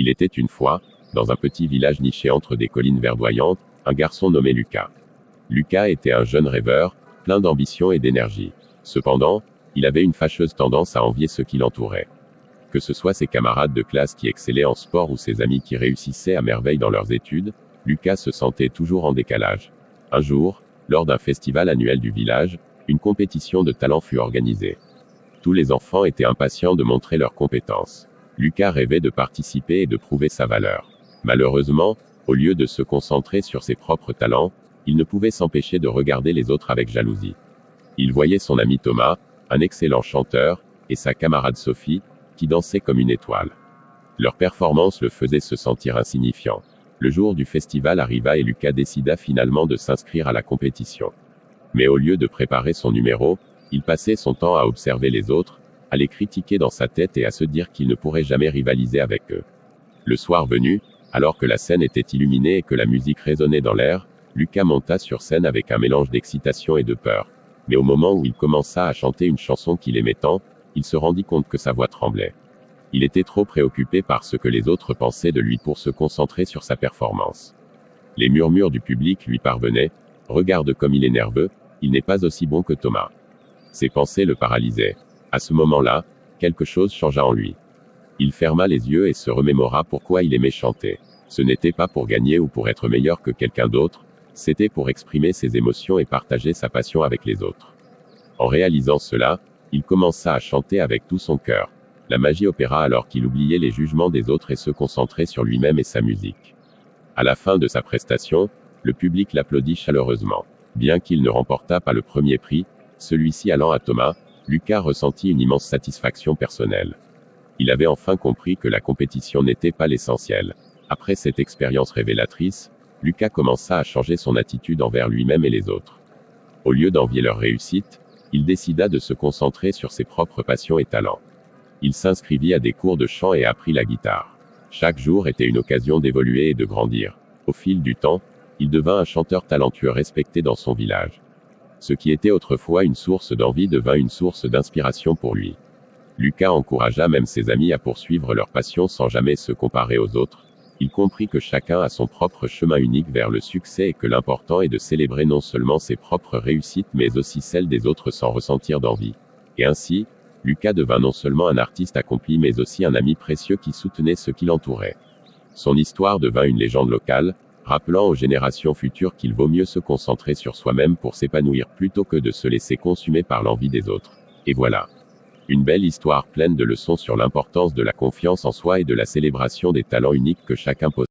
Il était une fois, dans un petit village niché entre des collines verdoyantes, un garçon nommé Lucas. Lucas était un jeune rêveur, plein d'ambition et d'énergie. Cependant, il avait une fâcheuse tendance à envier ceux qui l'entouraient. Que ce soit ses camarades de classe qui excellaient en sport ou ses amis qui réussissaient à merveille dans leurs études, Lucas se sentait toujours en décalage. Un jour, lors d'un festival annuel du village, une compétition de talent fut organisée. Tous les enfants étaient impatients de montrer leurs compétences. Lucas rêvait de participer et de prouver sa valeur. Malheureusement, au lieu de se concentrer sur ses propres talents, il ne pouvait s'empêcher de regarder les autres avec jalousie. Il voyait son ami Thomas, un excellent chanteur, et sa camarade Sophie, qui dansait comme une étoile. Leur performance le faisait se sentir insignifiant. Le jour du festival arriva et Lucas décida finalement de s'inscrire à la compétition. Mais au lieu de préparer son numéro, il passait son temps à observer les autres, à les critiquer dans sa tête et à se dire qu'il ne pourrait jamais rivaliser avec eux. Le soir venu, alors que la scène était illuminée et que la musique résonnait dans l'air, Lucas monta sur scène avec un mélange d'excitation et de peur. Mais au moment où il commença à chanter une chanson qu'il aimait tant, il se rendit compte que sa voix tremblait. Il était trop préoccupé par ce que les autres pensaient de lui pour se concentrer sur sa performance. Les murmures du public lui parvenaient. « Regarde comme il est nerveux, il n'est pas aussi bon que Thomas. » Ses pensées le paralysaient. À ce moment-là, quelque chose changea en lui. Il ferma les yeux et se remémora pourquoi il aimait chanter. Ce n'était pas pour gagner ou pour être meilleur que quelqu'un d'autre, c'était pour exprimer ses émotions et partager sa passion avec les autres. En réalisant cela, il commença à chanter avec tout son cœur. La magie opéra alors qu'il oubliait les jugements des autres et se concentrait sur lui-même et sa musique. À la fin de sa prestation, le public l'applaudit chaleureusement. Bien qu'il ne remportât pas le premier prix, celui-ci allant à Thomas, Lucas ressentit une immense satisfaction personnelle. Il avait enfin compris que la compétition n'était pas l'essentiel. Après cette expérience révélatrice, Lucas commença à changer son attitude envers lui-même et les autres. Au lieu d'envier leur réussite, il décida de se concentrer sur ses propres passions et talents. Il s'inscrivit à des cours de chant et apprit la guitare. Chaque jour était une occasion d'évoluer et de grandir. Au fil du temps, il devint un chanteur talentueux respecté dans son village. Ce qui était autrefois une source d'envie devint une source d'inspiration pour lui. Lucas encouragea même ses amis à poursuivre leur passion sans jamais se comparer aux autres. Il comprit que chacun a son propre chemin unique vers le succès et que l'important est de célébrer non seulement ses propres réussites mais aussi celles des autres sans ressentir d'envie. Et ainsi, Lucas devint non seulement un artiste accompli mais aussi un ami précieux qui soutenait ceux qui l'entouraient. Son histoire devint une légende locale, rappelant aux générations futures qu'il vaut mieux se concentrer sur soi-même pour s'épanouir plutôt que de se laisser consumer par l'envie des autres. Et voilà. Une belle histoire pleine de leçons sur l'importance de la confiance en soi et de la célébration des talents uniques que chacun possède.